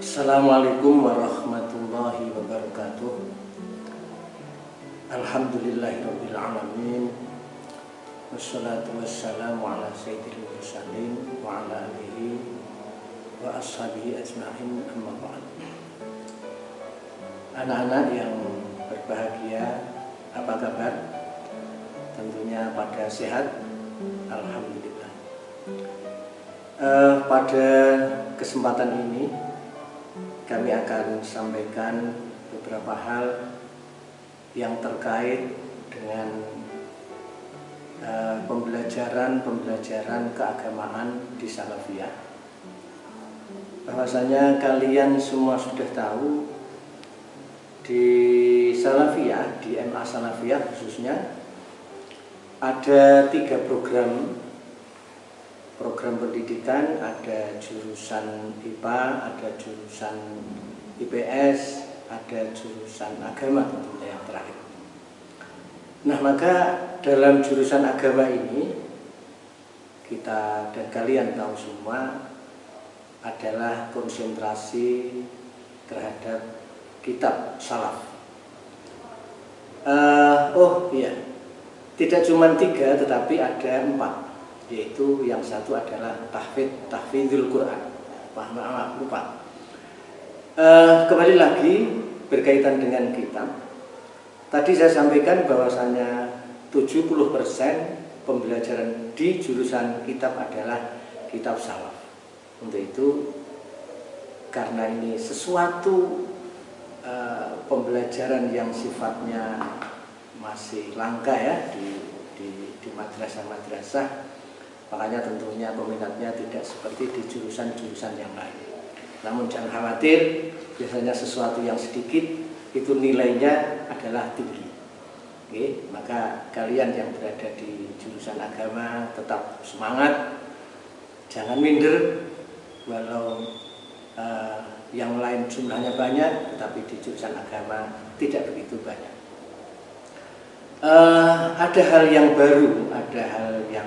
Assalamualaikum warahmatullahi wabarakatuh. Alhamdulillahirabbil alamin. Wassalatu wassalamu ala sayyidil mursalin wa ala alihi wa ashabihi ajma'in, amma ba'd. Anak-anak yang berbahagia, apa kabar? Tentunya pada sehat, alhamdulillah. Pada kesempatan ini kami akan sampaikan beberapa hal yang terkait dengan pembelajaran keagamaan di Salafiyah. Bahwasanya kalian semua sudah tahu di Salafiyah, di MA Salafiyah khususnya, ada 3 program pendidikan, ada jurusan IPA, ada jurusan IPS, ada jurusan agama tentunya yang terakhir. Nah, maka dalam jurusan agama ini kita dan kalian tahu semua adalah konsentrasi terhadap kitab salaf. Tidak cuma 3 tetapi ada 4. Yaitu yang satu adalah tahfidzul Quran. Lupa. Kembali lagi berkaitan dengan kitab. Tadi saya sampaikan bahwasanya 70% pembelajaran di jurusan kitab adalah kitab salaf. Untuk itu, karena ini sesuatu pembelajaran yang sifatnya masih langka ya di madrasah-madrasah, makanya tentunya peminatnya tidak seperti di jurusan-jurusan yang lain. Namun jangan khawatir, biasanya sesuatu yang sedikit itu nilainya adalah tinggi. Oke, maka kalian yang berada di jurusan agama tetap semangat, jangan minder, walau yang lain jumlahnya banyak, tetapi di jurusan agama tidak begitu banyak. Ada hal yang baru, ada hal yang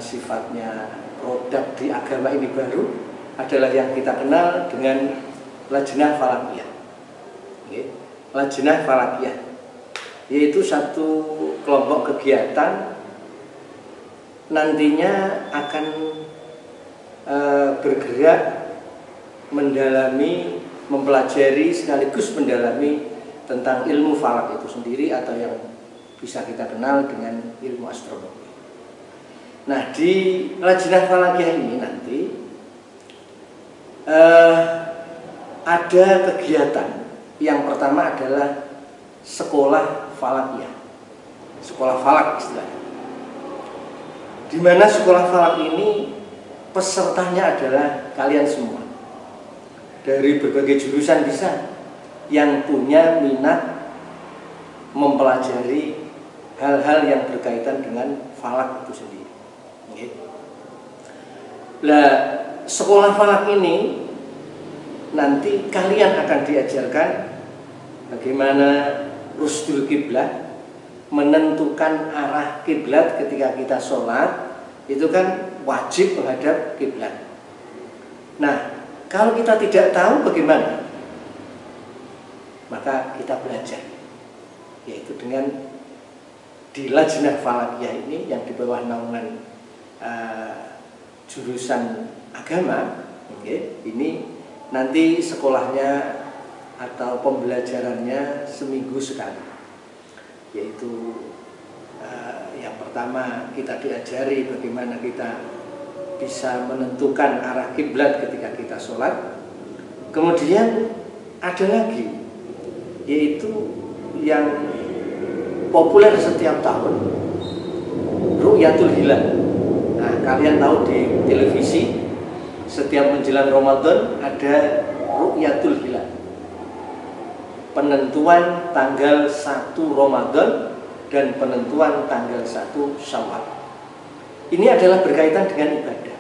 sifatnya produk di agama ini baru, adalah yang kita kenal dengan Lajnah Falakiyah. Lajnah Falakiyah yaitu satu kelompok kegiatan nantinya akan bergerak mendalami, mempelajari sekaligus mendalami tentang ilmu falak itu sendiri, atau yang bisa kita kenal dengan ilmu astronomi. Nah, di Lajnah Falakiyah ini nanti ada kegiatan. Yang pertama adalah sekolah falakiyah, sekolah falak istilahnya. Di mana sekolah falak ini pesertanya adalah kalian semua dari berbagai jurusan bisa, yang punya minat mempelajari hal-hal yang berkaitan dengan falak itu sendiri. Nah, sekolah falak ini nanti kalian akan diajarkan bagaimana rusdul kiblat, menentukan arah kiblat ketika kita sholat, itu kan wajib menghadap kiblat. Nah, kalau kita tidak tahu bagaimana, maka kita belajar, yaitu dengan di Lajnah Falakiyah ini yang di bawah naungan jurusan agama. Ini nanti sekolahnya atau pembelajarannya seminggu sekali, yaitu yang pertama kita diajari bagaimana kita bisa menentukan arah kiblat ketika kita sholat. Kemudian ada lagi, yaitu yang populer setiap tahun, Ru'yatul Hilal. Nah, kalian tahu di televisi setiap menjelang Ramadan ada Ru'yatul Hilal, penentuan tanggal 1 Ramadan dan penentuan tanggal 1 Syawal. Ini adalah berkaitan dengan ibadah,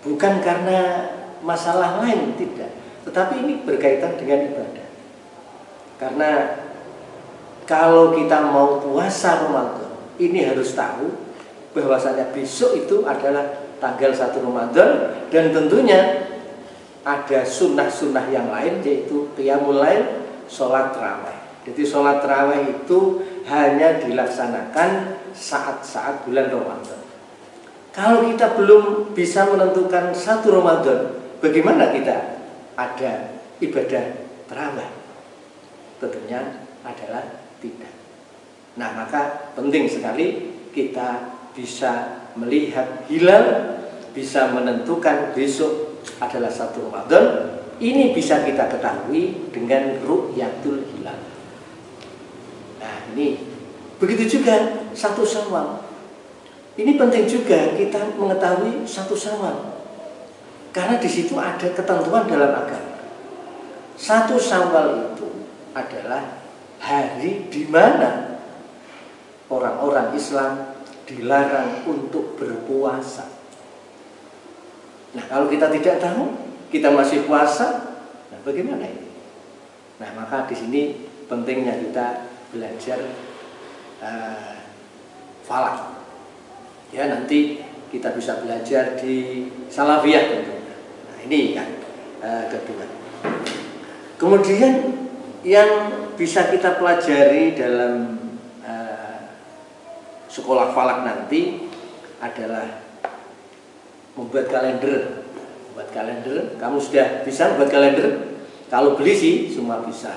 bukan karena masalah lain, tidak, tetapi ini berkaitan dengan ibadah. Karena kalau kita mau puasa Ramadan, ini harus tahu bahwasanya besok itu adalah tanggal 1 Ramadan, dan tentunya ada sunnah-sunnah yang lain, yaitu qiyamul lail, sholat tarawih. Jadi sholat tarawih itu hanya dilaksanakan saat-saat bulan Ramadan. Kalau kita belum bisa menentukan satu Ramadan, bagaimana kita ada ibadah tarawih? Tentunya adalah tidak. Nah, maka penting sekali kita bisa melihat hilal, bisa menentukan besok adalah satu Ramadan. Ini bisa kita ketahui dengan ru'yatul hilal. Nah, ini begitu juga satu Syawal. Ini penting juga kita mengetahui satu Syawal, karena di situ ada ketentuan dalam agama. Satu Syawal itu adalah hari di mana orang-orang Islam dilarang untuk berpuasa. Nah, kalau kita tidak tahu, kita masih puasa, nah bagaimana ini? Nah, maka di sini pentingnya kita belajar falak. Ya, nanti kita bisa belajar di Salafiyah tentunya. Nah, ini yang kedua. Kemudian yang bisa kita pelajari dalam sekolah falak nanti adalah membuat kalender. Membuat kalender, kamu sudah bisa membuat kalender? Kalau beli sih semua bisa.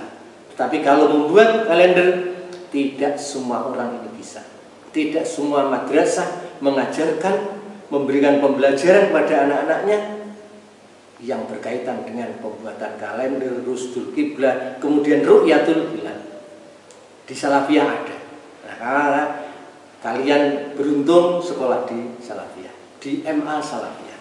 Tapi kalau membuat kalender, tidak semua orang ini bisa. Tidak semua madrasah mengajarkan, memberikan pembelajaran kepada anak-anaknya yang berkaitan dengan pembuatan kalender, rusdul kiblat, kemudian ru'yatul hilal. Di Salafiyah ada. Nah, karena kalian beruntung sekolah di Salafiyah, di MA Salafiyah.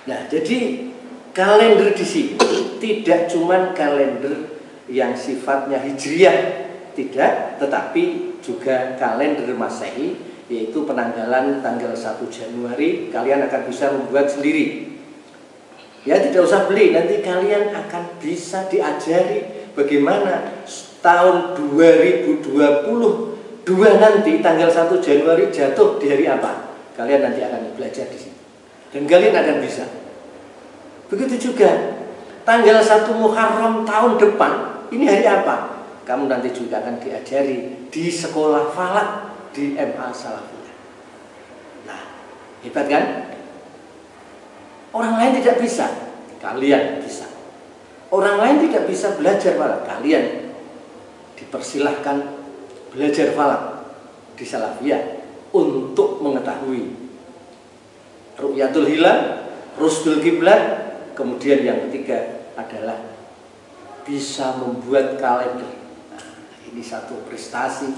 Nah, jadi kalender di sini tidak cuma kalender yang sifatnya hijriyah, tidak, tetapi juga kalender Masehi, yaitu penanggalan tanggal 1 Januari. Kalian akan bisa membuat sendiri. Ya, tidak usah beli, nanti kalian akan bisa diajari bagaimana tahun 2022 nanti tanggal 1 Januari jatuh di hari apa. Kalian nanti akan belajar di sini. Dan kalian akan bisa. Begitu juga tanggal 1 Muharram tahun depan, ini hari apa? Kamu nanti juga akan diajari di sekolah falak di MA Salafiyah. Nah, hebat kan? Orang lain tidak bisa, kalian bisa. Orang lain tidak bisa belajar falak, kalian dipersilahkan belajar falak di Salafiyah untuk mengetahui ru'yatul hilal, rusdul kiblat, kemudian yang ketiga adalah bisa membuat kalender. Nah, ini satu prestasi,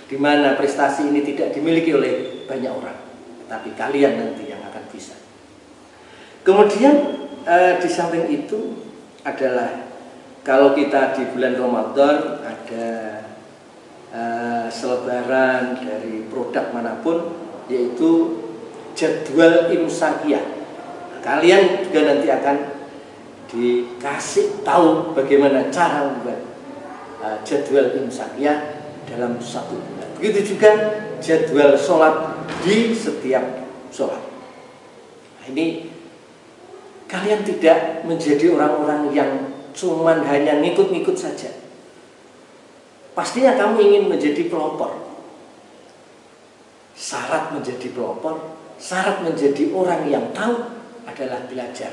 di mana prestasi ini tidak dimiliki oleh banyak orang, tapi kalian nanti yang akan bisa. Kemudian di samping itu adalah kalau kita di bulan Ramadan ada selebaran dari produk manapun, yaitu jadwal imsakiyah. Nah, kalian juga nanti akan dikasih tahu bagaimana cara membuat jadwal imsakiyah dalam satu bulan. Begitu juga jadwal sholat di setiap sholat. Nah, ini kalian tidak menjadi orang-orang yang cuman hanya ngikut-ngikut saja. Pastinya kamu ingin menjadi pelopor. Syarat menjadi pelopor, syarat menjadi orang yang tahu adalah belajar.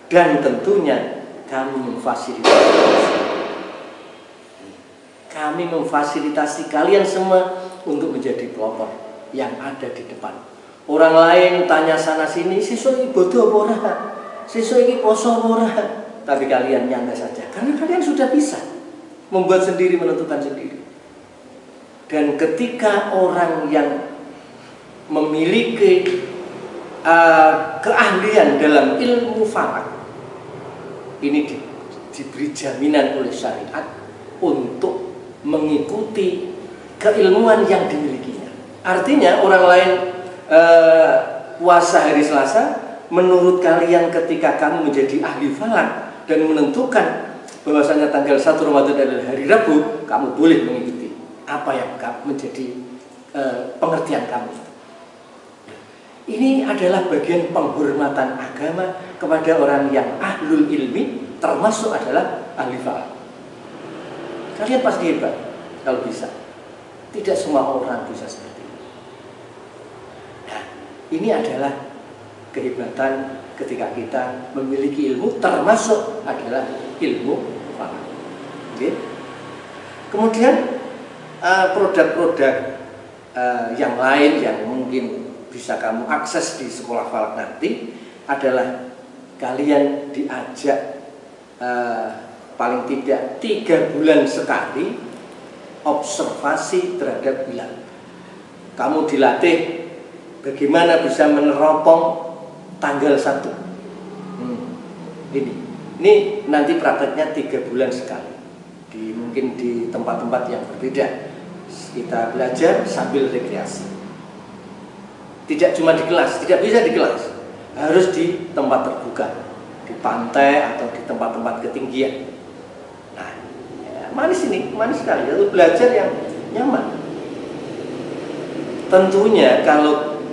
Dan tentunya kami memfasilitasi kalian semua untuk menjadi pelopor yang ada di depan. Orang lain tanya sana sini, siswa ini bodoh ora, siswa ini poso ora, tapi kalian nyantai saja karena kalian sudah bisa membuat sendiri, menentukan sendiri. Dan ketika orang yang memiliki keahlian dalam ilmu falak ini diberi jaminan oleh syariat untuk mengikuti keilmuan yang dimilikinya. Artinya orang lain puasa hari Selasa, menurut kalian ketika kamu menjadi ahli falak dan menentukan bahwasanya tanggal 1 Ramadan adalah hari Rabu, kamu boleh mengikuti apa yang menjadi pengertian kamu. Ini adalah bagian penghormatan agama kepada orang yang ahlul ilmi, termasuk adalah ahli falak. Kalian pasti hebat kalau bisa. Tidak semua orang bisa seperti itu. Nah, ini adalah kehebatan ketika kita memiliki ilmu, termasuk adalah ilmu falak. Oke. Kemudian produk-produk yang lain yang mungkin bisa kamu akses di sekolah falak nanti adalah kalian diajak paling tidak 3 bulan sekali observasi terhadap hilal. Kamu dilatih bagaimana bisa meneropong tanggal 1. Ini nanti prakteknya 3 bulan sekali. Mungkin di tempat-tempat yang berbeda. Kita belajar sambil rekreasi. Tidak cuma di kelas, tidak bisa di kelas. Harus di tempat terbuka, di pantai atau di tempat-tempat ketinggian. Nah, ya, manis sekali. Lalu belajar yang nyaman. Tentunya kalau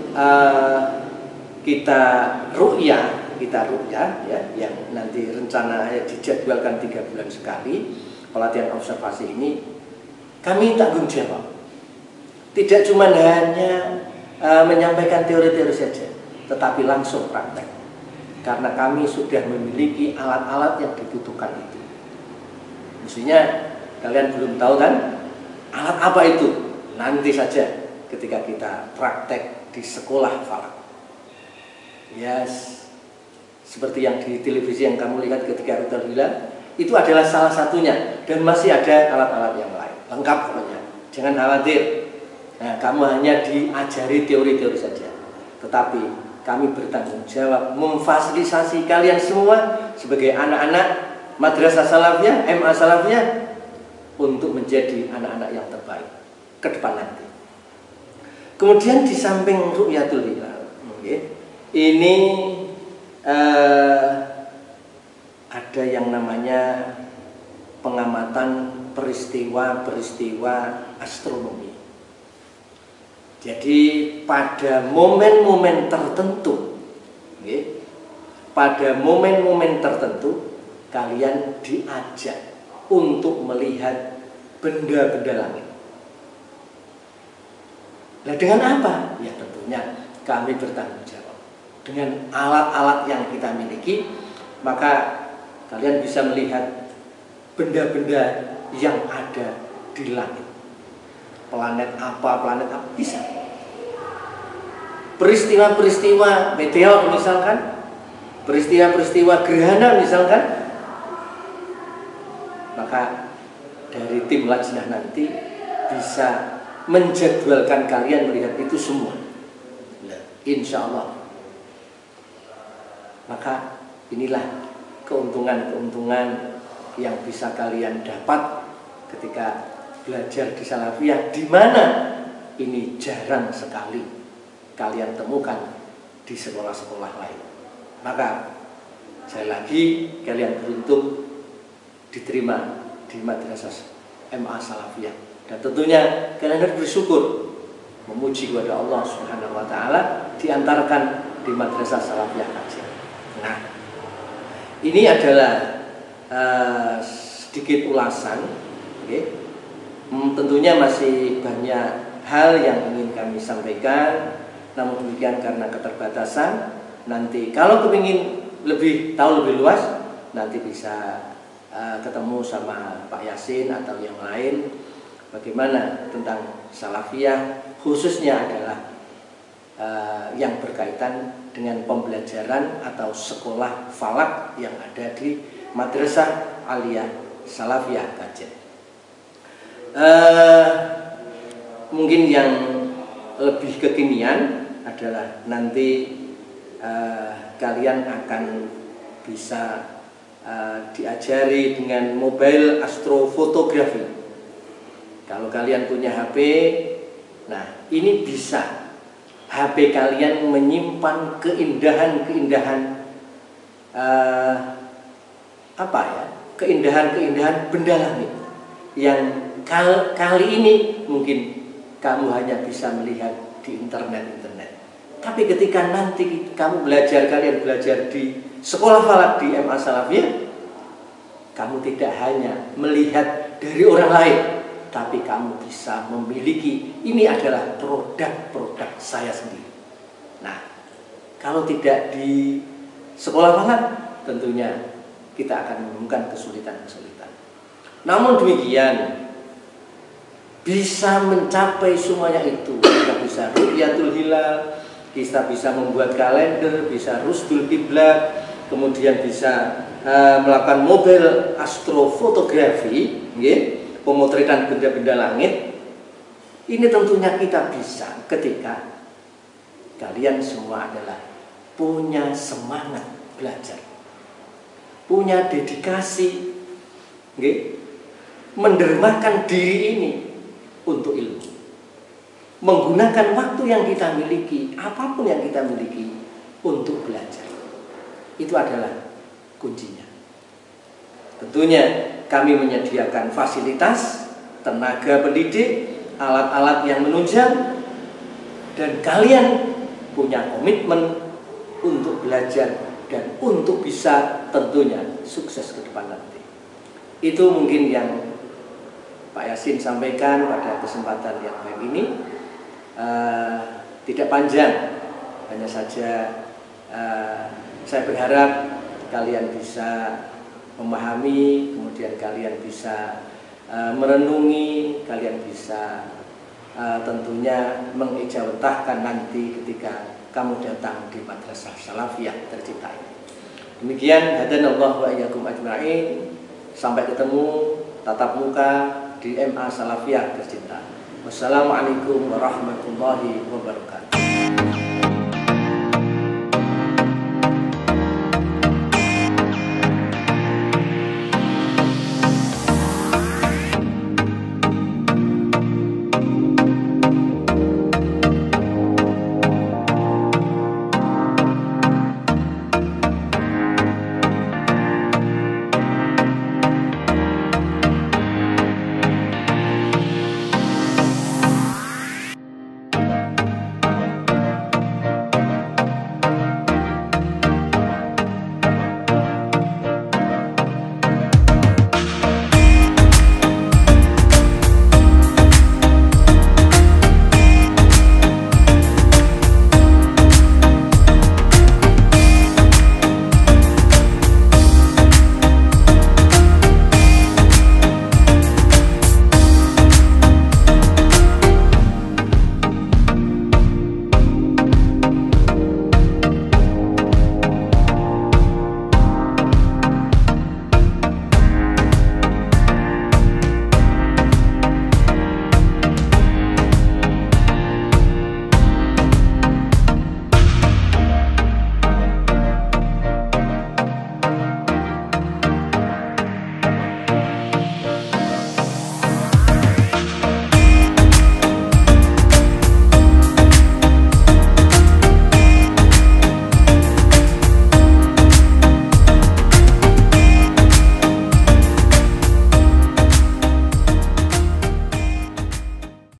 kita ru'yah ya, yang nanti rencana dijadwalkan 3 bulan sekali pelatihan observasi ini, kami tanggung jawab. Tidak cuma hanya menyampaikan teori-teori saja, tetapi langsung praktek. Karena kami sudah memiliki alat-alat yang dibutuhkan itu. Mestinya kalian belum tahu kan alat apa itu? Nanti saja ketika kita praktek di sekolah falak. Yes, seperti yang di televisi yang kamu lihat ketika Rutel Hilal, itu adalah salah satunya, dan masih ada alat-alat yang lain. Lengkap pokoknya. Jangan khawatir. Nah, kamu hanya diajari teori-teori saja. Tetapi kami bertanggung jawab memfasilitasi kalian semua sebagai anak-anak Madrasah Salafiyah, MA Salafiyah, untuk menjadi anak-anak yang terbaik ke depan nanti. Kemudian di samping Ru'yatul Hilal, ini ada yang namanya pengamatan peristiwa-peristiwa astronomi. Jadi pada momen-momen tertentu, kalian diajak untuk melihat benda-benda langit. Nah, dengan apa? Ya tentunya kami bertanggung jawab. Dengan alat-alat yang kita miliki, maka kalian bisa melihat benda-benda yang ada di langit. Planet apa bisa. Peristiwa-peristiwa meteor misalkan, peristiwa-peristiwa gerhana misalkan, maka dari tim lajnah nanti bisa menjadwalkan kalian melihat itu semua. Nah, insya Allah. Maka inilah keuntungan-keuntungan yang bisa kalian dapat ketika belajar di Salafiyah, di mana ini jarang sekali kalian temukan di sekolah-sekolah lain. Maka sekali lagi kalian beruntung diterima di Madrasah MA Salafiyah, dan tentunya kalian harus bersyukur, memuji kepada Allah Subhanahu wa taala diantarkan di Madrasah Salafiyah Kajian. Nah, ini adalah sedikit ulasan. Tentunya masih banyak hal yang ingin kami sampaikan, namun demikian karena keterbatasan, nanti kalau kepingin tahu lebih luas, nanti bisa ketemu sama Pak Yasin atau yang lain, bagaimana tentang Salafiyah, khususnya adalah yang berkaitan dengan pembelajaran atau sekolah falak yang ada di Madrasah Aliyah Salafiyah Kajen. Mungkin yang lebih kekinian adalah nanti kalian akan bisa diajari dengan mobile astrofotografi. Kalau kalian punya HP, nah ini bisa HP kalian menyimpan keindahan-keindahan keindahan-keindahan benda langit yang kali ini mungkin kamu hanya bisa melihat di internet. Tapi ketika nanti kalian belajar di sekolah falak di MA Salafiyah, kamu tidak hanya melihat dari orang lain, tapi kamu bisa memiliki, ini adalah produk-produk saya sendiri. Nah, kalau tidak di sekolah falak, tentunya kita akan menemukan kesulitan-kesulitan. Namun demikian, bisa mencapai semuanya itu, kita bisa ru'yatul hilal, kita bisa membuat kalender, bisa rusdul kiblat, kemudian bisa melakukan model astrofotografi, pemotretan benda-benda langit. Ini tentunya kita bisa ketika kalian semua adalah punya semangat belajar, punya dedikasi, mendermakan diri ini untuk ilmu, menggunakan waktu yang kita miliki, apapun yang kita miliki untuk belajar. Itu adalah kuncinya. Tentunya kami menyediakan fasilitas, tenaga pendidik, alat-alat yang menunjang, dan kalian punya komitmen untuk belajar dan untuk bisa tentunya sukses ke depan nanti. Itu mungkin yang Pak Yasin sampaikan pada kesempatan yang baik ini. Tidak panjang, hanya saja saya berharap kalian bisa memahami, kemudian kalian bisa merenungi, kalian bisa tentunya mengijawantahkan nanti ketika kamu datang di Madrasah Salafiyah Tercinta ini. Demikian, hadanallahu wa iyyakum ajma'in. Sampai ketemu tatap muka di MA Salafiyah Tercinta. Wassalamualaikum warahmatullahi wabarakatuh.